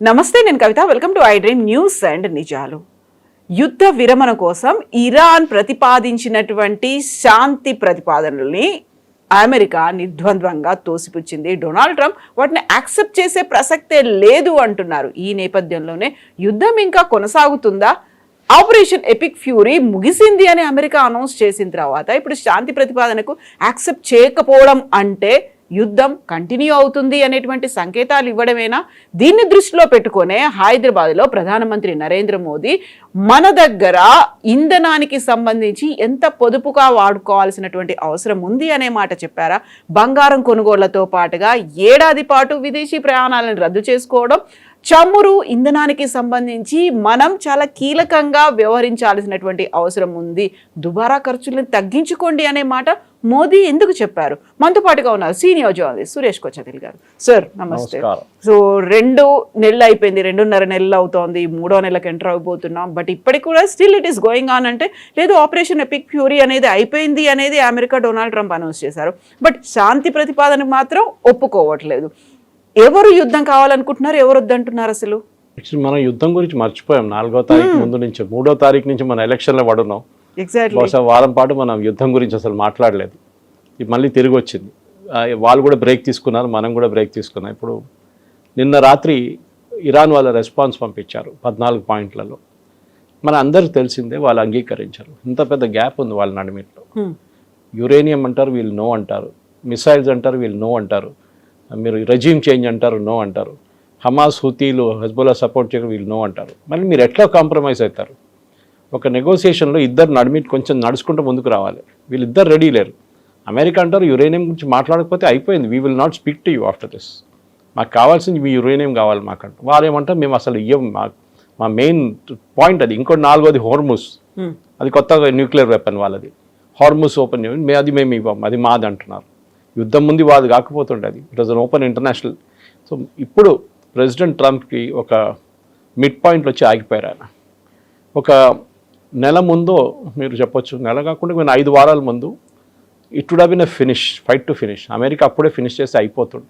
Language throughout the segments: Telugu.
నమస్తే, నేను Kavitha. Welcome to I dream news and నిజాలు. యుద్ధ విరమణ కోసం ఇరాన్ ప్రతిపాదించినటువంటి శాంతి ప్రతిపాదనల్ని అమెరికా నిర్ద్వంద్వంగా తోసిపుచ్చింది. డొనాల్డ్ ట్రంప్ వాటిని యాక్సెప్ట్ చేసే ప్రసక్తే లేదు అంటున్నారు. ఈ నేపథ్యంలోనే యుద్ధం ఇంకా కొనసాగుతుందా, ఆపరేషన్ ఎపిక్ ఫ్యూరీ ముగిసింది అని అమెరికా అనౌన్స్ చేసిన తర్వాత ఇప్పుడు శాంతి ప్రతిపాదనకు యాక్సెప్ట్ చేయకపోవడం అంటే యుద్ధం కంటిన్యూ అవుతుంది అనేటువంటి సంకేతాలు ఇవ్వడమేనా? దీన్ని దృష్టిలో పెట్టుకునే హైదరాబాద్లో ప్రధానమంత్రి నరేంద్ర మోదీ మన దగ్గర ఇంధనానికి సంబంధించి ఎంత పొదుపుగా వాడుకోవాల్సినటువంటి అవసరం ఉంది అనే మాట చెప్పారా? బంగారం కొనుగోళ్లతో పాటుగా ఏడాది పాటు విదేశీ ప్రయాణాలను రద్దు చేసుకోవడం, చమురు ఇంధనానికి సంబంధించి మనం చాలా కీలకంగా వ్యవహరించాల్సినటువంటి అవసరం ఉంది, దుబారా ఖర్చులను తగ్గించుకోండి అనే మాట మోదీ ఎందుకు చెప్పారు? మనతో పాటుగా ఉన్నారు సీనియర్ జర్నలిస్ట్ సురేష్ కొచ్చతిల్ గారు. సార్ నమస్తే. సో 2 నెలలు అయిపోయింది, 2.5 నెలలు అవుతోంది, 3వ నెలకు ఎంటర్ అయిపోతున్నాం. బట్ ఇప్పటికి కూడా still it is going on అంటే లేదు, ఆపరేషన్ ఎపిక్ ఫ్యూరీ అనేది అయిపోయింది అనేది అమెరికా డొనాల్డ్ ట్రంప్ అనౌన్స్ చేశారు. బట్ శాంతి ప్రతిపాదనకు మాత్రం ఒప్పుకోవట్లేదు. ఎవరు యుద్ధం కావాలనుకుంటున్నారు, ఎవరు వద్దంటున్నారు? అసలు మనం యుద్ధం గురించి మర్చిపోయాం. 4వ తారీఖు ముందు నుంచి 3వ తారీఖు నుంచి మన ఎలక్షన్లో పడున్నాం. బహుశా వారం పాటు మనం యుద్ధం గురించి అసలు మాట్లాడలేదు. ఇది మళ్ళీ తిరిగి వచ్చింది. వాళ్ళు కూడా బ్రేక్ తీసుకున్నారు, మనం కూడా బ్రేక్ తీసుకున్నాం. ఇప్పుడు నిన్న రాత్రి ఇరాన్ వాళ్ళ రెస్పాన్స్ పంపించారు 14 పాయింట్లలో. మన అందరికి తెలిసిందే, వాళ్ళు అంగీకరించారు. ఇంత పెద్ద గ్యాప్ ఉంది వాళ్ళ నడిమిట్లో. యురేనియం అంటారు, వీళ్ళు నో అంటారు. మిసైల్స్ అంటారు, వీళ్ళు నో అంటారు. మీరు రెజ్యూమ్ చేంజ్ అంటారు, నో అంటారు. హమాస్, హుతీలు, హెజ్బుల్లా సపోర్ట్ చేయడం, వీళ్ళు నో అంటారు. మళ్ళీ మీరు ఎట్లా కాంప్రమైజ్ అవుతారు? ఒక నెగోసియేషన్లో ఇద్దరు నడిమిట్ కొంచెం నడుచుకుంటూ ముందుకు రావాలి. వీళ్ళిద్దరు రెడీ లేరు. అమెరికా అంటారు యురేనియం గురించి మాట్లాడకపోతే అయిపోయింది, we will not speak to you after this. మాకు కావాల్సింది మీ యురేనియం కావాలి మాకంట. వాళ్ళు ఏమంటారు, మేము అసలు ఇవ్వం, మా మెయిన్ పాయింట్ అది. ఇంకోటి 4వది హోర్ముస్, అది కొత్తగా న్యూక్లియర్ వెపన్ వాళ్ళది. హార్ముస్ ఓపెన్ అది మేము ఇవ్వం, అది మాది అంటున్నారు. యుద్ధం ముందు వాది కాకపోతుండే అది. It was an open international. So ఇప్పుడు ప్రెసిడెంట్ ట్రంప్కి ఒక మిడ్ పాయింట్లో వచ్చి ఆగిపోయారు ఆయన. ఒక నెల ముందు మీరు చెప్పొచ్చు, నెల కాకుండా నేను 5 వారాల ముందు it would have been a finish, fight to finish. America అప్పుడే ఫినిష్ చేసి అయిపోతుంది.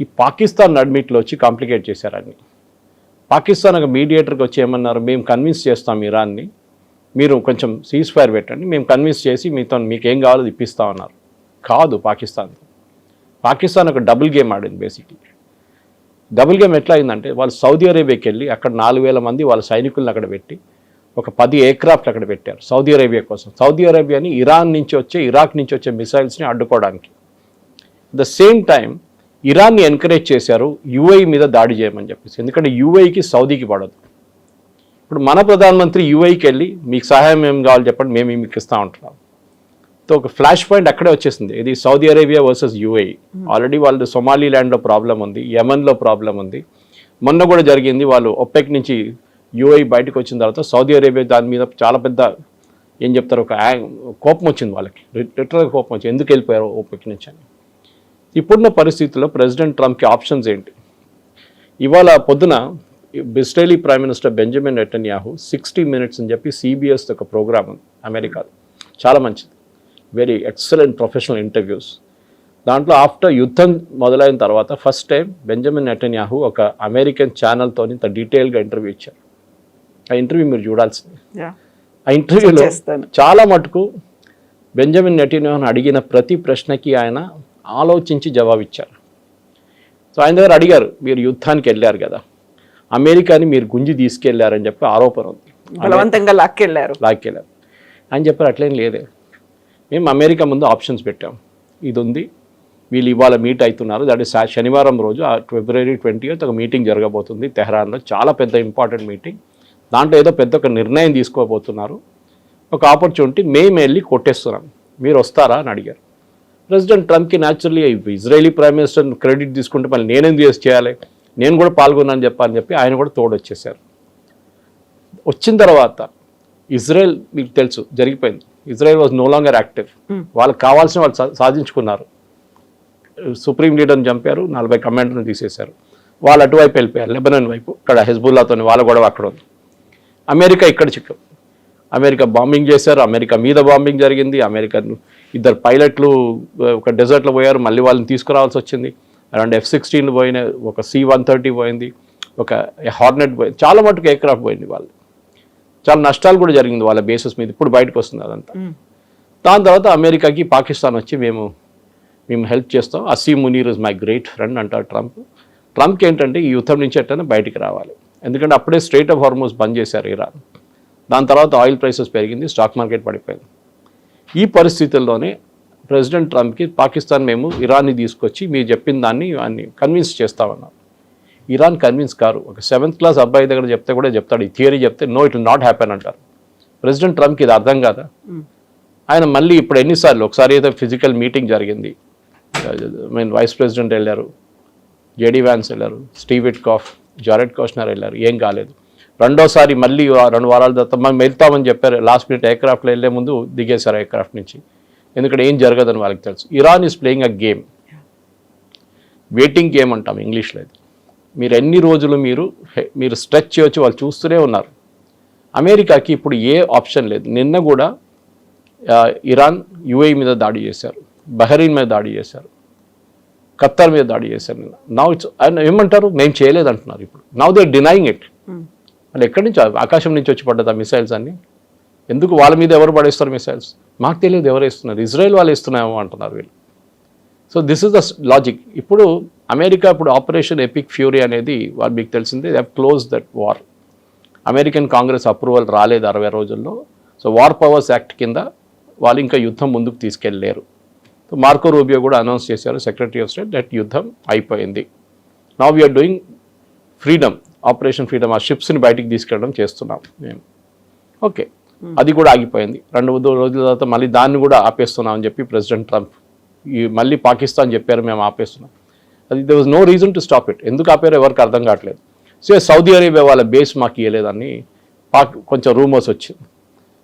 ఈ పాకిస్తాన్ నడిమిట్లో వచ్చి కాంప్లికేట్ చేశారు అన్ని. పాకిస్తాన్ ఒక మీడియేటర్కి వచ్చి ఏమన్నారు, మేము కన్విన్స్ చేస్తాం ఇరాన్ని, మీరు కొంచెం సీజ్ ఫైర్ పెట్టండి, మేము కన్విన్స్ చేసి మీకు ఏం కావాలో ఇప్పిస్తామన్నారు. కాదు, పాకిస్తాన్ ఒక డబుల్ గేమ్ ఆడింది. బేసిక్లీ డబుల్ గేమ్ ఎట్లా అయిందంటే, వాళ్ళు సౌదీ అరేబియాకి వెళ్ళి అక్కడ 4,000 మంది వాళ్ళ సైనికులను అక్కడ పెట్టి ఒక 10 ఎయిర్క్రాఫ్ట్ అక్కడ పెట్టారు సౌదీ అరేబియా కోసం. సౌదీ అరేబియాని ఇరాక్ నుంచి వచ్చే మిసైల్స్ని అడ్డుకోవడానికి. ద సేమ్ టైం ఇరాన్ని ఎంకరేజ్ చేశారు యూఏఈ మీద దాడి చేయమని చెప్పేసి. ఎందుకంటే యూఏఈకి సౌదీకి పడదు. ఇప్పుడు మన ప్రధానమంత్రి యూఏఈకి వెళ్ళి మీకు సహాయం ఏం కావాలి చెప్పండి, మేము మీకు ఇస్తూ ఉంటున్నాం. సో ఒక ఫ్లాష్ పాయింట్ అక్కడే వచ్చేసింది. ఇది Saudi Arabia versus UAE. Already వాళ్ళు సొమాలీల్యాండ్లో ప్రాబ్లం ఉంది, యమన్లో ప్రాబ్లం ఉంది. మొన్న కూడా జరిగింది, వాళ్ళు ఒపెక్ నుంచి యూఏఈ బయటకు వచ్చిన తర్వాత సౌదీ అరేబియా దాని మీద చాలా పెద్ద ఏం చెప్తారు, ఒక కోపం వచ్చింది వాళ్ళకి, లిటరల్గా కోపం వచ్చింది, ఎందుకు వెళ్ళిపోయారు ఓపెక్ నుంచి అని. ఇప్పుడున్న పరిస్థితుల్లో ప్రెసిడెంట్ ట్రంప్కి ఆప్షన్స్ ఏంటి? ఇవాళ పొద్దున Israeli prime minister Benjamin Netanyahu 60 Minutes అని చెప్పి CBS ఒక ప్రోగ్రామ్ ఉంది అమెరికాలో, చాలా మంచిది, వెరీ ఎక్సలెంట్ ప్రొఫెషనల్ ఇంటర్వ్యూస్. దాంట్లో ఆఫ్టర్ యుద్ధం మొదలైన తర్వాత ఫస్ట్ టైం బెంజమిన్ నెటన్యాహు ఒక అమెరికన్ ఛానల్తో ఇంత డీటెయిల్గా ఇంటర్వ్యూ ఇచ్చారు. ఆ ఇంటర్వ్యూ మీరు చూడాల్సింది. ఆ ఇంటర్వ్యూలో చాలా మటుకు బెంజమిన్ నెటన్యాహును అడిగిన ప్రతి ప్రశ్నకి ఆయన ఆలోచించి జవాబిచ్చారు. సో ఆయన దగ్గర అడిగారు, మీరు యుద్ధానికి వెళ్ళారు కదా, అమెరికాని మీరు గుంజి తీసుకెళ్లారని చెప్పి ఆరోపణ ఉంది, బలవంతంగా లాక్కెళ్ళారు అని చెప్పారు. అట్లేం లేదే, మేము అమెరికా ముందు ఆప్షన్స్ పెట్టాం, ఇది ఉంది, వీళ్ళు ఇవాళ మీట్ అవుతున్నారు, దట్ ఈస్ శనివారం రోజు February 20th ఒక మీటింగ్ జరగబోతుంది తెహరాన్లో, చాలా పెద్ద ఇంపార్టెంట్ మీటింగ్. దాంట్లో ఏదో పెద్ద ఒక నిర్ణయం తీసుకోబోతున్నారు, ఒక ఆపర్చునిటీ, మేము వెళ్ళి కొట్టేస్తున్నాం, మీరు వస్తారా అని అడిగారు. ప్రెసిడెంట్ ట్రంప్కి naturally Israeli prime minister credit తీసుకుంటే మళ్ళీ నేనేం చేయాలి, నేను కూడా పాల్గొన్నాను చెప్పాలని చెప్పి ఆయన కూడా తోడొచ్చేసారు. వచ్చిన తర్వాత ఇజ్రాయెల్ మీకు తెలుసు జరిగిపోయింది, Israel was no longer active. వాళ్ళకి కావాల్సిన వాళ్ళు సాధించుకున్నారు. సుప్రీం లీడర్ని చంపారు, 40 కమాండర్ని తీసేశారు. వాళ్ళు అటువైపు వెళ్ళిపోయారు, లెబనాన్ వైపు, ఇక్కడ హెజ్బుల్లాతో వాళ్ళ గొడవ అక్కడ ఉంది. అమెరికా ఇక్కడ చిక్కం, అమెరికా బాంబింగ్ చేశారు, అమెరికా మీద బాంబింగ్ జరిగింది. అమెరికా 2 పైలట్లు ఒక డెజర్ట్లో పోయారు, మళ్ళీ వాళ్ళని తీసుకురావాల్సి వచ్చింది. అరౌండ్ F-16 పోయిన, ఒక C-130 పోయింది, ఒక హార్నెట్ పోయింది, చాలా మటుకు ఎయిర్క్రాఫ్ట్ పోయింది వాళ్ళు, చాలా నష్టాలు కూడా జరిగింది వాళ్ళ బేసెస్ మీద. ఇప్పుడు బయటకు వస్తుంది అదంతా. దాని తర్వాత అమెరికాకి పాకిస్తాన్ వచ్చి మేము హెల్ప్ చేస్తాం, Asim Munir is my great friend అంటారు ట్రంప్. ట్రంప్కి ఏంటంటే ఈ యుద్ధం నుంచి ఎట్టైనా బయటికి రావాలి, ఎందుకంటే అప్పుడే స్ట్రెయిట్ ఆఫ్ హార్మోస్ బంద్ చేశారు ఇరాన్. దాని తర్వాత ఆయిల్ ప్రైసెస్ పెరిగింది, స్టాక్ మార్కెట్ పడిపోయింది. ఈ పరిస్థితుల్లోనే ప్రెసిడెంట్ ట్రంప్కి పాకిస్తాన్ మేము ఇరాన్ని తీసుకొచ్చి మీరు చెప్పిన దాన్ని కన్విన్స్ చేస్తామన్నారు. Iran convince car. ఒక 7th క్లాస్ అబ్బాయి దగ్గర చెప్తే కూడా చెప్తాడు, ఈ థియరీ చెప్తే no it will not happen అంటారు. ప్రెసిడెంట్ ట్రంప్కి ఇది అర్థం కాదా? ఆయన మళ్ళీ ఇప్పుడు ఎన్నిసార్లు, ఒకసారి అయితే ఫిజికల్ మీటింగ్ జరిగింది, వైస్ ప్రెసిడెంట్ వెళ్ళారు, జేడీ వ్యాన్స్ వెళ్ళారు, స్టీవ్ విట్కాఫ్, జారెడ్ కోష్నర్ వెళ్ళారు, ఏం కాలేదు. రెండోసారి మళ్ళీ 2 వారాల తర్వాత మేము వెళ్తామని చెప్పారు, లాస్ట్ మినిట్ ఎయిర్క్రాఫ్ట్లో వెళ్ళే ముందు దిగేశారు ఎయిర్క్రాఫ్ట్ నుంచి, ఎందుకంటే ఏం జరగదని వాళ్ళకి తెలుసు. Iran is playing a game, waiting game అంటాం ఇంగ్లీష్లో. ఇది మీరు ఎన్ని రోజులు మీరు స్ట్రెచ్ చేయొచ్చు, వాళ్ళు చూస్తూనే ఉన్నారు. అమెరికాకి ఇప్పుడు ఏ ఆప్షన్ లేదు. నిన్న కూడా ఇరాన్ యుఏఈ మీద దాడి చేశారు, బహ్రెయిన్ మీద దాడి చేశారు, ఖత్తర్ మీద దాడి చేశారు నిన్న. నౌ ఇట్స్ ఏమంటారు, మేము చేయలేదు అంటున్నారు ఇప్పుడు. Now they denying it. అంటే ఎక్కడి నుంచి, ఆకాశం నుంచి వచ్చి పడ్డదా మిసైల్స్ అన్ని? ఎందుకు వాళ్ళ మీద ఎవరు పడేస్తారు మిసైల్స్? మాకు తెలియదు ఎవరు వేస్తున్నారు, ఇజ్రాయెల్ వాళ్ళు వేస్తున్నామో అంటున్నారు వీళ్ళు. So this is the logic. ఇప్పుడు అమెరికా ఇప్పుడు ఆపరేషన్ ఎపిక్ ఫ్యూరీ అనేది వాళ్ళు మీకు తెలిసిందే, they have close that war. American Congress approval రాలేదు 60 రోజుల్లో. సో వార్ పవర్స్ యాక్ట్ కింద వాళ్ళు ఇంకా యుద్ధం ముందుకు తీసుకెళ్ళలేరు. సో మార్కో రూబియో కూడా అనౌన్స్ చేశారు, సెక్రటరీ ఆఫ్ స్టేట్, దట్ యుద్ధం అయిపోయింది. Now we're doing freedom, operation freedom, ఆ షిప్స్ని బయటికి తీసుకెళ్ళడం చేస్తున్నాం మేము. ఓకే, అది కూడా ఆగిపోయింది. 2 రోజుల తర్వాత మళ్ళీ దాన్ని కూడా ఆపేస్తున్నాం అని చెప్పి ప్రెసిడెంట్ ట్రంప్ మళ్ళీ పాకిస్తాన్ చెప్పారు మేము ఆపేస్తున్నాం. అది they was no reason to stop it. ఎందుకు ఆపారో ఎవరికి అర్థం కావట్లేదు. సో సౌదీ అరేబియా వాళ్ళ బేస్ మాకు ఇవ్వలేదని కొంచెం రూమర్స్ వచ్చింది.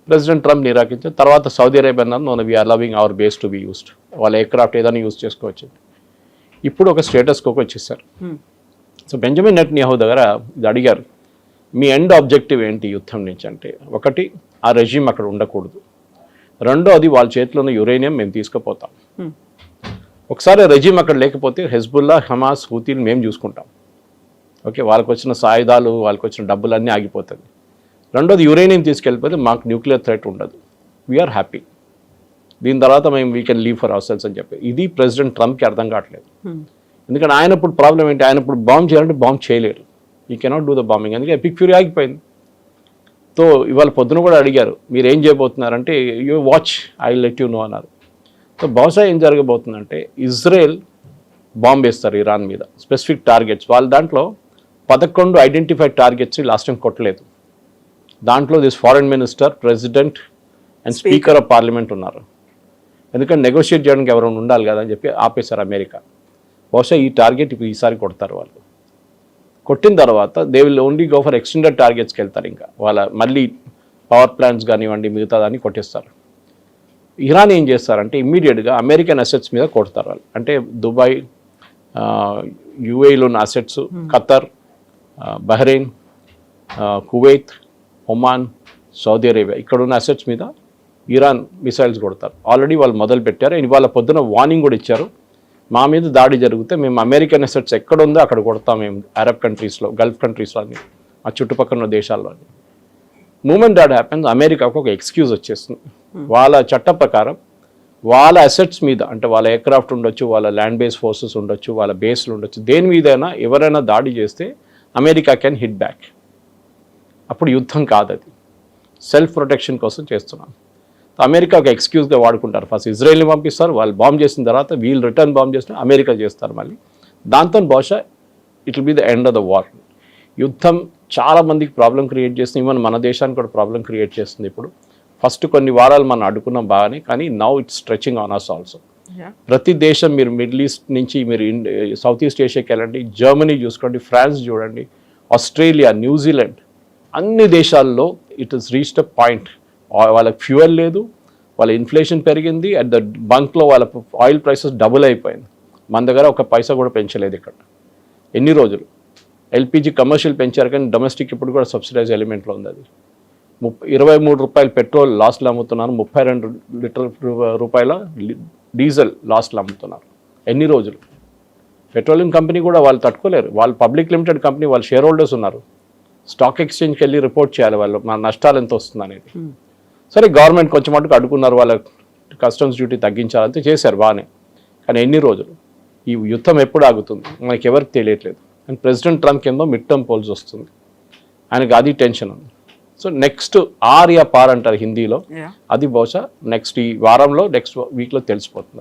ప్రెసిడెంట్ ట్రంప్ నిరాకరించారు. తర్వాత సౌదీ అరేబియా అన్నారు, no we're allowing our base to be used, వాళ్ళ ఎయిర్క్రాఫ్ట్ ఏదైనా యూజ్ చేసుకోవచ్చు. ఇప్పుడు ఒక స్టేటస్ కోకి వచ్చేసారు. సో బెంజమిన్ నెతన్యాహు దగ్గర ఇది అడిగారు, మీ ఎండ్ ఆబ్జెక్టివ్ ఏంటి యుద్ధం నుంచి అంటే, ఒకటి ఆ రెజ్యూమ్ అక్కడ ఉండకూడదు, రెండోది వాళ్ళ చేతిలో ఉన్న యురేనియం మేము తీసుకుపోతాం. ఒకసారి రెజ్యూమ్ అక్కడ లేకపోతే హెజ్బుల్లా, హమాస్, హూతీలు మేము చూసుకుంటాం. ఓకే, వాళ్ళకి వచ్చిన సాయుధాలు, వాళ్ళకి వచ్చిన డబ్బులు అన్నీ ఆగిపోతుంది. రెండోది యురేనియం తీసుకెళ్ళిపోతే మాకు న్యూక్లియర్ థ్రెట్ ఉండదు, వీఆర్ హ్యాపీ. దీని తర్వాత మేము we can leave for hour cells అని చెప్పి. ఇది ప్రెసిడెంట్ ట్రంప్కి అర్థం కావట్లేదు. ఎందుకంటే ఆయన ఇప్పుడు ప్రాబ్లం ఏంటి, ఆయన ఇప్పుడు బాంబ్ చేయాలంటే బాంబ్ చేయలేరు, he cannot do the bombing. అందుకే ఎపిక్ ఫ్యూరీ ఆగిపోయింది. సో ఇవాళ పొద్దున కూడా అడిగారు, మీరు ఏం చేయబోతున్నారంటే, you watch, I let you know అన్నారు. సో బహుశా ఏం జరగబోతుందంటే, ఇజ్రాయెల్ బాంబ్ వేస్తారు ఇరాన్ మీద, స్పెసిఫిక్ టార్గెట్స్. వాళ్ళ దాంట్లో 11 ఐడెంటిఫైడ్ టార్గెట్స్ లాస్ట్ టైం కొట్టలేదు. దాంట్లో this foreign minister, president and speaker of parliament ఉన్నారు. ఎందుకంటే నెగోషియేట్ చేయడానికి ఎవరైనా ఉండాలి కదా అని చెప్పి ఆపేశారు అమెరికా. బహుశా ఈ టార్గెట్ ఇప్పుడు ఈసారి కొడతారు వాళ్ళు. కొట్టిన తర్వాత they will only go for extended టార్గెట్స్కి వెళ్తారు. ఇంకా వాళ్ళ మళ్ళీ పవర్ ప్లాంట్స్ కానివ్వండి, మిగతా దాన్ని కొట్టేస్తారు. ఇరాన్ ఏం చేస్తారంటే ఇమ్మీడియట్గా అమెరికన్ అసెట్స్ మీద కొడతారు వాళ్ళు. అంటే దుబాయ్, యుఏఈలో ఉన్న assets, Qatar, Bahrain, Kuwait, Oman, Saudi Arabia, ఇక్కడ ఉన్న అసెట్స్ మీద ఇరాన్ మిసైల్స్ కొడతారు. ఆల్రెడీ వాళ్ళు మొదలు పెట్టారు. ఇవాళ పొద్దున వార్నింగ్ కూడా ఇచ్చారు, మా మీద దాడి జరిగితే మేము అమెరికన్ అసెట్స్ ఎక్కడ ఉందో అక్కడ కొడతాం మేము, అరబ్ కంట్రీస్లో, గల్ఫ్ కంట్రీస్లో అన్ని, ఆ చుట్టుపక్కల ఉన్న దేశాల్లో అన్ని. మూమెంట్ దాట్ హ్యాపెన్స్, అమెరికాకు ఒక ఎక్స్క్యూజ్ వచ్చేస్తుంది. వాళ్ళ చట్ట ప్రకారం వాళ్ళ అసెట్స్ మీద, అంటే వాళ్ళ ఎయిర్క్రాఫ్ట్ ఉండొచ్చు, వాళ్ళ ల్యాండ్ బేస్ ఫోర్సెస్ ఉండొచ్చు, వాళ్ళ బేస్లు ఉండొచ్చు, దేని మీదైనా ఎవరైనా దాడి చేస్తే అమెరికా కెన్ హిట్ బ్యాక్. అప్పుడు యుద్ధం కాదు, అది సెల్ఫ్ ప్రొటెక్షన్ కోసం చేస్తున్నాం. అమెరికా ఒక ఎక్స్క్యూజ్గా వాడుకుంటారు. ఫస్ట్ ఇజ్రాయెల్ని పంపిస్తారు, వాళ్ళు బాంబ్ చేసిన తర్వాత వీళ్ళు రిటర్న్ బాంబ్ చేస్తే అమెరికా చేస్తారు మళ్ళీ. దాంతో బహుశా it will be the end of the war. యుద్ధం చాలా మందికి ప్రాబ్లం క్రియేట్ చేస్తుంది, ఈవెన్ మన దేశానికి కూడా ప్రాబ్లం క్రియేట్ చేస్తుంది. ఇప్పుడు ఫస్ట్ కొన్ని వారాలు మనం అడుగున్నాం బాగానే, కానీ now it's stretching on us also. ప్రతి దేశం, మీరు మిడిల్ ఈస్ట్ నుంచి మీరు సౌత్ ఈస్ట్ ఏషియాకి వెళ్ళండి, జర్మనీ చూసుకోండి, ఫ్రాన్స్ చూడండి, ఆస్ట్రేలియా, న్యూజిలాండ్, అన్ని దేశాల్లో it is reached a point. వాళ్ళకి ఫ్యూయల్ లేదు, వాళ్ళ ఇన్ఫ్లేషన్ పెరిగింది, అట్ ద బంక్లో వాళ్ళ ఆయిల్ ప్రైసెస్ డబుల్ అయిపోయింది. మన దగ్గర ఒక పైసా కూడా పెంచలేదు ఇక్కడ ఎన్ని రోజులు. ఎల్పిజి కమర్షియల్ పెంచారు కానీ డొమెస్టిక్ ఇప్పుడు కూడా సబ్సిడైజ్ ఎలిమెంట్లో ఉంది. అది 23 రూపాయలు పెట్రోల్ లాస్ట్లో అమ్ముతున్నారు, 32 రూపాయల డీజిల్ లాస్ట్లో అమ్ముతున్నారు. ఎన్ని రోజులు? పెట్రోలియం కంపెనీ కూడా వాళ్ళు తట్టుకోలేరు. వాళ్ళు పబ్లిక్ లిమిటెడ్ కంపెనీ, వాళ్ళు షేర్ హోల్డర్స్ ఉన్నారు. స్టాక్ ఎక్స్చేంజ్కి వెళ్ళి రిపోర్ట్ చేయాలి వాళ్ళు మన నష్టాలు ఎంత వస్తుంది అనేది. సరే గవర్నమెంట్ కొంచెం మటుకు అడ్డుకున్నారు, వాళ్ళ కస్టమ్స్ డ్యూటీ తగ్గించాలంటే చేశారు బాగానే. కానీ ఎన్ని రోజులు ఈ యుద్ధం ఎప్పుడు ఆగుతుంది మనకి ఎవరికి తెలియట్లేదు. అండ్ ప్రెసిడెంట్ ట్రంప్ కింద మిడ్ టర్మ్ పోల్స్ వస్తుంది, ఆయనకి అది టెన్షన్ ఉంది. సో నెక్స్ట్ ఆర్ యా పార్ అంటారు హిందీలో, అది బహుశా నెక్స్ట్ ఈ వారంలో నెక్స్ట్ వీక్లో తెలిసిపోతుంది.